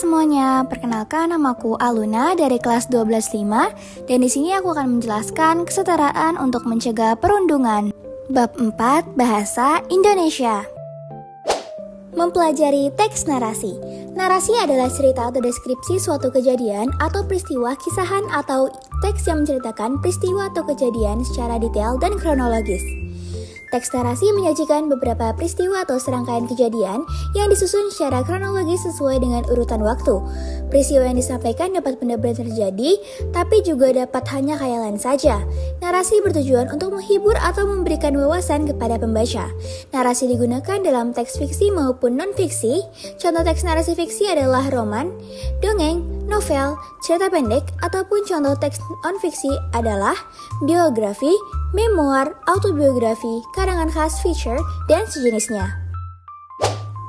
semuanya, perkenalkan namaku Aluna dari kelas 12.5 dan di sini aku akan menjelaskan kesetaraan untuk mencegah perundungan. Bab 4, Bahasa Indonesia. Mempelajari teks narasi. Narasi adalah cerita atau deskripsi suatu kejadian atau peristiwa, kisahan atau teks yang menceritakan peristiwa atau kejadian secara detail dan kronologis. Teks narasi menyajikan beberapa peristiwa atau serangkaian kejadian yang disusun secara kronologis sesuai dengan urutan waktu. Peristiwa yang disampaikan dapat benar-benar terjadi, tapi juga dapat hanya khayalan saja. Narasi bertujuan untuk menghibur atau memberikan wawasan kepada pembaca. Narasi digunakan dalam teks fiksi maupun non-fiksi. Contoh teks narasi fiksi adalah roman, dongeng, novel, cerita pendek, ataupun contoh teks non-fiksi adalah biografi, memoir, autobiografi, karangan khas, feature, dan sejenisnya.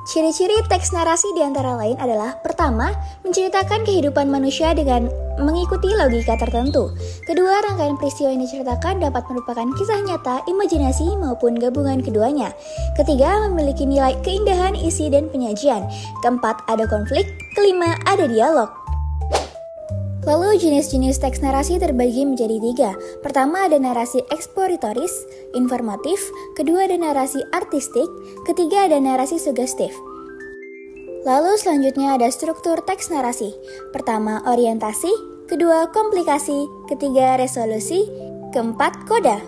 Ciri-ciri teks narasi diantara lain adalah: pertama, menceritakan kehidupan manusia dengan mengikuti logika tertentu. Kedua, rangkaian peristiwa yang diceritakan dapat merupakan kisah nyata, imajinasi, maupun gabungan keduanya. Ketiga, memiliki nilai keindahan, isi, dan penyajian. Keempat, ada konflik. Kelima, ada dialog. Lalu jenis-jenis teks narasi terbagi menjadi 3. Pertama ada narasi eksploratoris, informatif. Kedua ada narasi artistik. Ketiga ada narasi sugestif. Lalu selanjutnya ada struktur teks narasi. Pertama orientasi, kedua komplikasi, ketiga resolusi, keempat koda.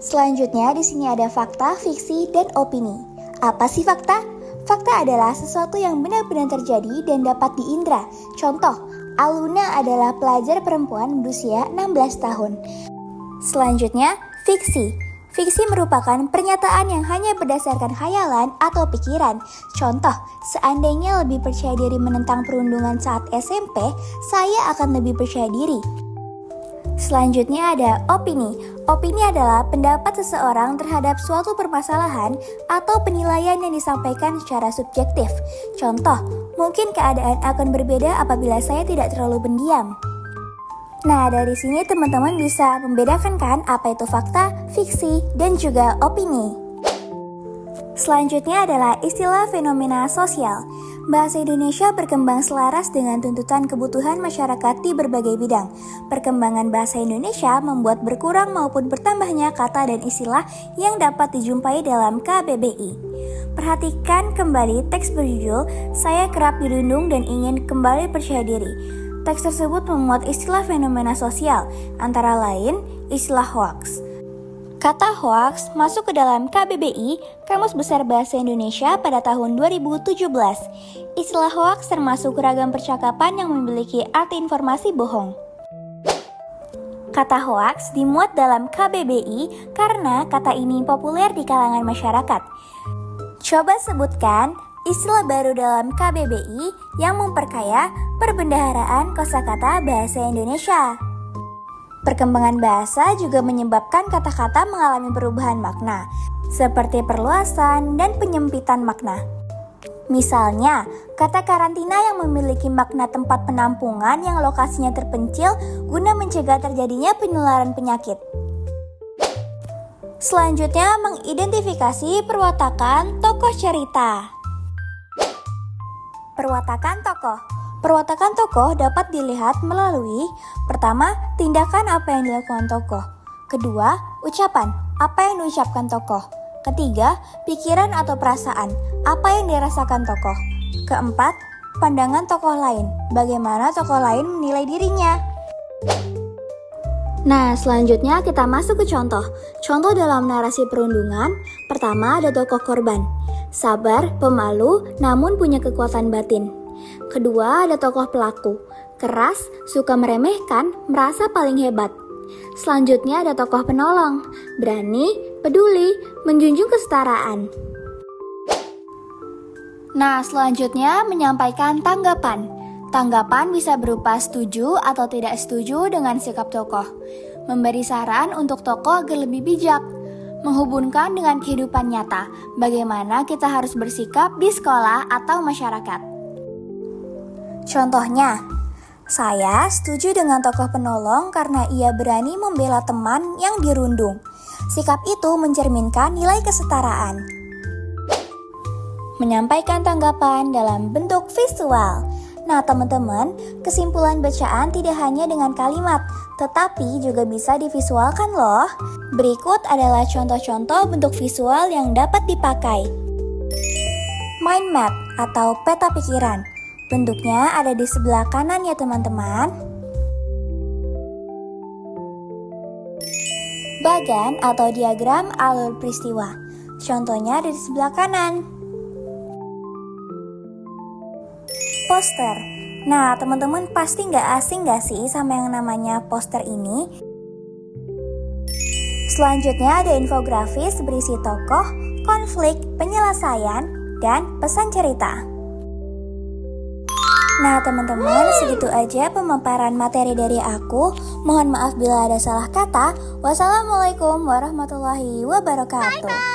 Selanjutnya di sini ada fakta, fiksi, dan opini. Apa sih fakta? Fakta adalah sesuatu yang benar-benar terjadi dan dapat diindra. Contoh, Aluna adalah pelajar perempuan berusia 16 tahun. Selanjutnya, fiksi. Fiksi merupakan pernyataan yang hanya berdasarkan khayalan atau pikiran. Contoh, seandainya lebih percaya diri menentang perundungan saat SMP, saya akan lebih percaya diri. Selanjutnya ada opini. Opini adalah pendapat seseorang terhadap suatu permasalahan atau penilaian yang disampaikan secara subjektif. Contoh, mungkin keadaan akan berbeda apabila saya tidak terlalu pendiam. Nah, dari sini teman-teman bisa membedakan kan apa itu fakta, fiksi, dan juga opini. Selanjutnya adalah istilah fenomena sosial. Bahasa Indonesia berkembang selaras dengan tuntutan kebutuhan masyarakat di berbagai bidang. Perkembangan bahasa Indonesia membuat berkurang maupun bertambahnya kata dan istilah yang dapat dijumpai dalam KBBI. Perhatikan kembali teks berjudul "Saya Kerap Dirundung dan Ingin Kembali Percaya Diri". Teks tersebut memuat istilah fenomena sosial, antara lain istilah hoaks. Kata hoaks masuk ke dalam KBBI, Kamus Besar Bahasa Indonesia, pada tahun 2017. Istilah hoaks termasuk ragam percakapan yang memiliki arti informasi bohong. Kata hoaks dimuat dalam KBBI karena kata ini populer di kalangan masyarakat. Coba sebutkan istilah baru dalam KBBI yang memperkaya perbendaharaan kosakata bahasa Indonesia. Perkembangan bahasa juga menyebabkan kata-kata mengalami perubahan makna, seperti perluasan dan penyempitan makna. Misalnya, kata karantina yang memiliki makna tempat penampungan yang lokasinya terpencil guna mencegah terjadinya penularan penyakit. Selanjutnya, mengidentifikasi perwatakan tokoh cerita. Perwatakan tokoh. Perwatakan tokoh dapat dilihat melalui: pertama, tindakan apa yang dilakukan tokoh. Kedua, ucapan, apa yang diucapkan tokoh. Ketiga, pikiran atau perasaan, apa yang dirasakan tokoh. Keempat, pandangan tokoh lain, bagaimana tokoh lain menilai dirinya. Nah, selanjutnya kita masuk ke contoh. Contoh dalam narasi perundungan. Pertama, ada tokoh korban. Sabar, pemalu, namun punya kekuatan batin. Kedua, ada tokoh pelaku. Keras, suka meremehkan, merasa paling hebat. Selanjutnya ada tokoh penolong. Berani, peduli, menjunjung kesetaraan. Nah, selanjutnya menyampaikan tanggapan. Tanggapan bisa berupa setuju atau tidak setuju dengan sikap tokoh. Memberi saran untuk tokoh agar lebih bijak. Menghubungkan dengan kehidupan nyata, bagaimana kita harus bersikap di sekolah atau masyarakat. Contohnya, saya setuju dengan tokoh penolong karena ia berani membela teman yang dirundung. Sikap itu mencerminkan nilai kesetaraan. menyampaikan tanggapan dalam bentuk visual. Nah teman-teman, kesimpulan bacaan tidak hanya dengan kalimat, tetapi juga bisa divisualkan loh. Berikut adalah contoh-contoh bentuk visual yang dapat dipakai. Mind map atau peta pikiran. Bentuknya ada di sebelah kanan ya teman-teman. Bagan atau diagram alur peristiwa. Contohnya ada di sebelah kanan. Poster. Nah, teman-teman pasti nggak asing nggak sih sama yang namanya poster ini? Selanjutnya ada infografis berisi tokoh, konflik, penyelesaian, dan pesan cerita. Nah, teman-teman, segitu aja pemaparan materi dari aku. Mohon maaf bila ada salah kata. Wassalamualaikum warahmatullahi wabarakatuh.